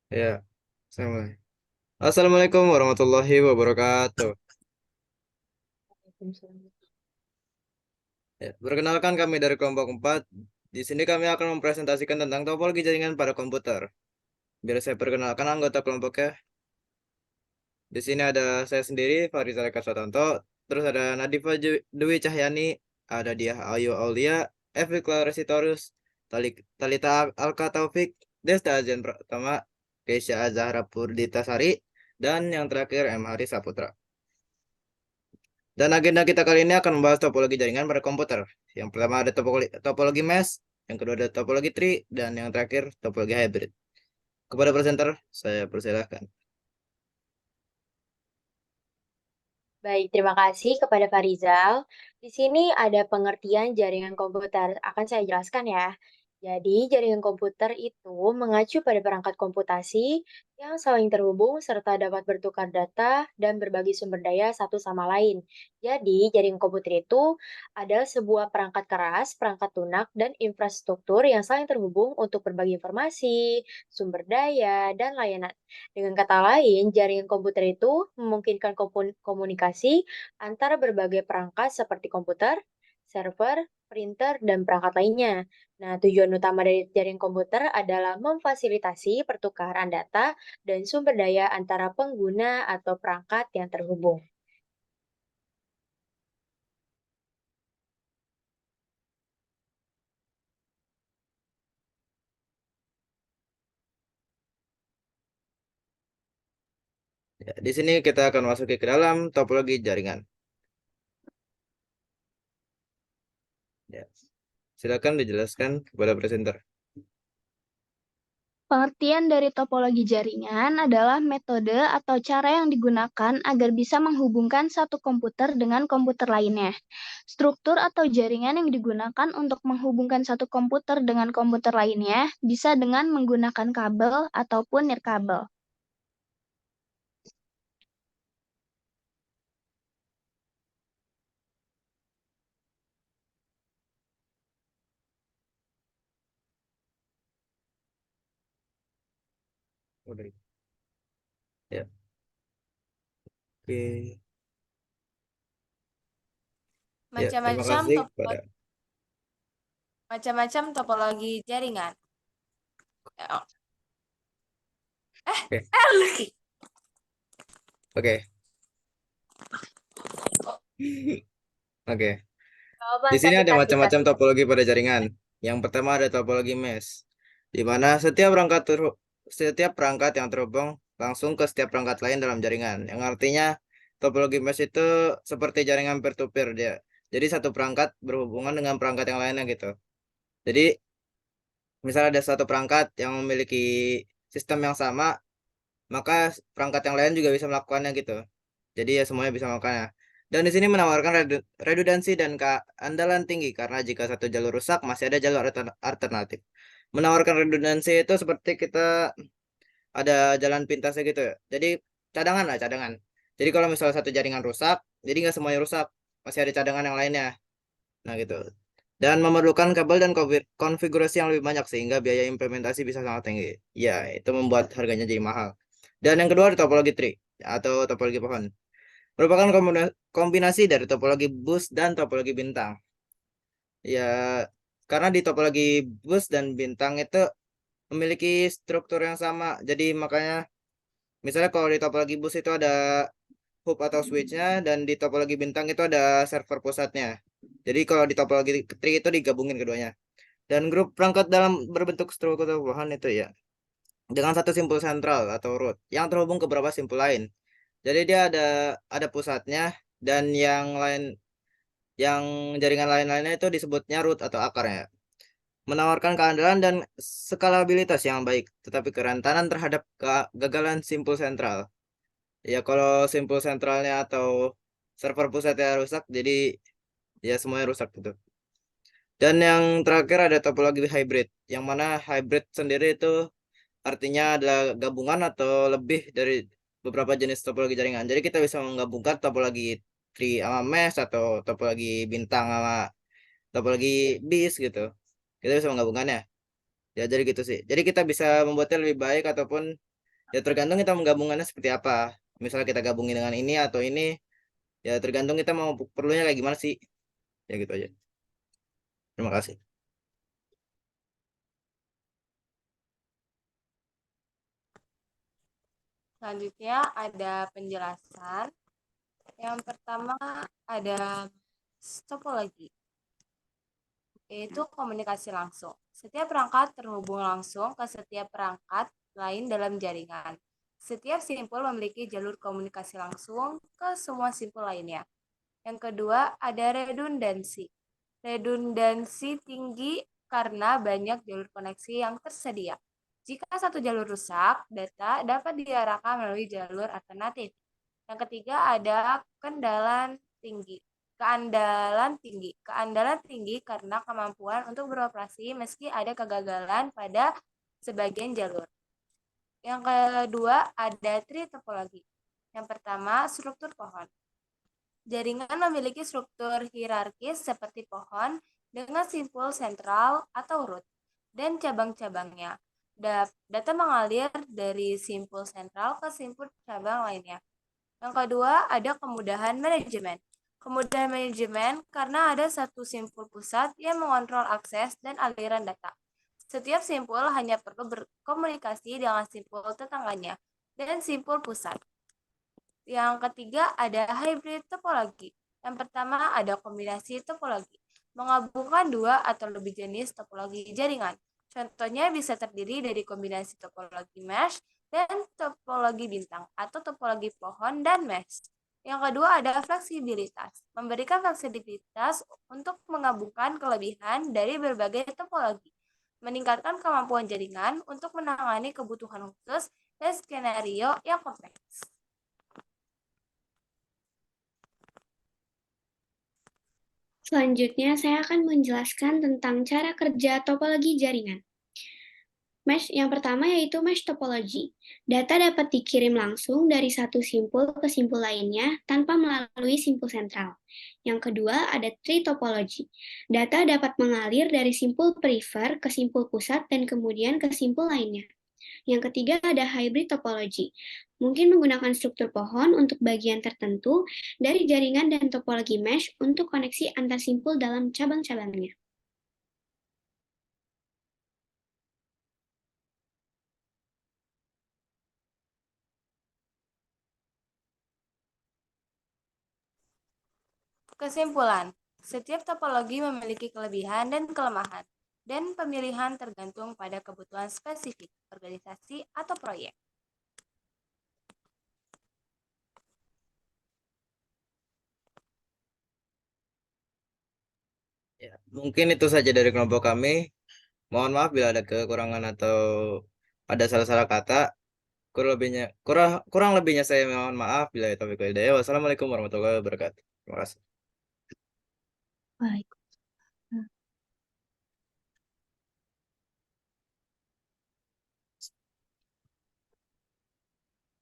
Ya, saya mulai. Assalamualaikum warahmatullahi wabarakatuh. Ya, perkenalkan kami dari kelompok 4. Di sini kami akan mempresentasikan tentang topologi jaringan pada komputer. Biar saya perkenalkan anggota kelompoknya. Di sini ada saya sendiri, Farizal Eka Sutanto. Terus ada Nadifa Dwi Cahyani, ada dia Ayu Aulia, Evi Claresitorus, Talita Alka Taufik, Desta Azian Pratama, Keisha Azahra Purditasari, dan yang terakhir M. Hari Saputra. Dan agenda kita kali ini akan membahas topologi jaringan pada komputer. Yang pertama ada topologi mesh, yang kedua ada topologi tree, dan yang terakhir topologi hybrid. Kepada presenter, saya persilahkan. Baik, terima kasih kepada Farizal. Di sini ada pengertian jaringan komputer. Akan saya jelaskan ya. Jadi, jaringan komputer itu mengacu pada perangkat komputasi yang saling terhubung serta dapat bertukar data dan berbagi sumber daya satu sama lain. Jadi, jaringan komputer itu adalah sebuah perangkat keras, perangkat lunak, dan infrastruktur yang saling terhubung untuk berbagi informasi, sumber daya, dan layanan. Dengan kata lain, jaringan komputer itu memungkinkan komunikasi antara berbagai perangkat seperti komputer, server, printer, dan perangkat lainnya. Nah, tujuan utama dari jaringan komputer adalah memfasilitasi pertukaran data dan sumber daya antara pengguna atau perangkat yang terhubung. Ya, di sini kita akan masuk ke dalam topologi jaringan. Ya, silakan dijelaskan kepada presenter. Pengertian dari topologi jaringan adalah metode atau cara yang digunakan agar bisa menghubungkan satu komputer dengan komputer lainnya. Struktur atau jaringan yang digunakan untuk menghubungkan satu komputer dengan komputer lainnya bisa dengan menggunakan kabel ataupun nirkabel. Udah. Ya, oke. Ya, terima Macam-macam kasih kepada. topologi, macam-macam topologi jaringan. Eh, Oke, eh, oke, oke. Di Jawaban sini tadi ada tadi. macam-macam topologi pada jaringan. Yang pertama ada topologi mesh, di mana setiap perangkat yang terhubung langsung ke setiap perangkat lain dalam jaringan. Yang artinya topologi mesh itu seperti jaringan peer-to-peer dia. Jadi satu perangkat berhubungan dengan perangkat yang lainnya gitu. Jadi misalnya ada satu perangkat yang memiliki sistem yang sama, maka perangkat yang lain juga bisa melakukannya gitu. Jadi ya semuanya bisa melakukannya. Dan di sini menawarkan redundansi dan keandalan tinggi karena jika satu jalur rusak masih ada jalur alternatif. Menawarkan redundansi itu seperti kita ada jalan pintasnya gitu ya. Jadi cadangan lah cadangan. Jadi kalau misalnya satu jaringan rusak, jadi nggak semuanya rusak, masih ada cadangan yang lainnya. Nah gitu. Dan memerlukan kabel dan konfigurasi yang lebih banyak sehingga biaya implementasi bisa sangat tinggi. Ya, itu membuat harganya jadi mahal. Dan yang kedua ada topologi tree atau topologi pohon. Merupakan kombinasi dari topologi bus dan topologi bintang. Ya, karena di topologi bus dan bintang itu memiliki struktur yang sama. Jadi makanya misalnya kalau di topologi bus itu ada hub atau switchnya dan di topologi bintang itu ada server pusatnya. Jadi kalau di topologi tree itu digabungin keduanya. Dan grup perangkat dalam berbentuk struktur bahan itu ya dengan satu simpul sentral atau root yang terhubung ke beberapa simpul lain. Jadi dia ada pusatnya dan yang jaringan lain-lainnya itu disebutnya root atau akarnya. Menawarkan keandalan dan skalabilitas yang baik, tetapi kerentanan terhadap kegagalan simpul sentral. Ya kalau simpul sentralnya atau server pusatnya rusak, jadi ya semuanya rusak gitu. Dan yang terakhir ada topologi hybrid, yang mana hybrid sendiri itu artinya adalah gabungan atau lebih dari beberapa jenis topologi jaringan. Jadi kita bisa menggabungkan topologi tree sama mesh atau topologi bintang sama topologi bis gitu. Kita bisa menggabungkannya. Ya jadi gitu sih. Jadi kita bisa membuatnya lebih baik ataupun Ya tergantung kita menggabungkannya seperti apa. Misalnya kita gabungin dengan ini atau ini, ya tergantung kita mau perlunya kayak gimana sih. Ya gitu aja. Terima kasih. Selanjutnya ada penjelasan. Yang pertama ada topologi, yaitu komunikasi langsung. Setiap perangkat terhubung langsung ke setiap perangkat lain dalam jaringan. Setiap simpul memiliki jalur komunikasi langsung ke semua simpul lainnya. Yang kedua, ada redundansi. Redundansi tinggi karena banyak jalur koneksi yang tersedia. Jika satu jalur rusak, data dapat diarahkan melalui jalur alternatif. Yang ketiga ada keandalan tinggi karena kemampuan untuk beroperasi meski ada kegagalan pada sebagian jalur. Yang kedua ada tritopologi. Yang pertama, struktur pohon. Jaringan memiliki struktur hierarkis seperti pohon dengan simpul sentral atau root dan cabang-cabangnya. Data mengalir dari simpul sentral ke simpul cabang lainnya. Yang kedua, ada kemudahan manajemen. Kemudahan manajemen karena ada satu simpul pusat yang mengontrol akses dan aliran data. Setiap simpul hanya perlu berkomunikasi dengan simpul tetangganya dan simpul pusat. Yang ketiga, ada hybrid topologi. Yang pertama, ada kombinasi topologi, menggabungkan dua atau lebih jenis topologi jaringan. Contohnya bisa terdiri dari kombinasi topologi mesh dan topologi bintang atau topologi pohon dan mesh. Yang kedua ada fleksibilitas, memberikan fleksibilitas untuk menggabungkan kelebihan dari berbagai topologi, meningkatkan kemampuan jaringan untuk menangani kebutuhan khusus dan skenario yang kompleks. Selanjutnya, saya akan menjelaskan tentang cara kerja topologi jaringan. Mesh yang pertama yaitu mesh topologi. Data dapat dikirim langsung dari satu simpul ke simpul lainnya tanpa melalui simpul sentral. Yang kedua ada tree topologi. Data dapat mengalir dari simpul perifer ke simpul pusat dan kemudian ke simpul lainnya. Yang ketiga ada hybrid topologi. Mungkin menggunakan struktur pohon untuk bagian tertentu dari jaringan dan topologi mesh untuk koneksi antar simpul dalam cabang-cabangnya. Kesimpulan, setiap topologi memiliki kelebihan dan kelemahan, dan pemilihan tergantung pada kebutuhan spesifik, organisasi, atau proyek. Ya, mungkin itu saja dari kelompok kami. Mohon maaf bila ada kekurangan atau ada salah-salah kata. Kurang lebihnya saya mohon maaf bila itu. Wassalamualaikum warahmatullahi wabarakatuh. Terima kasih. Baik.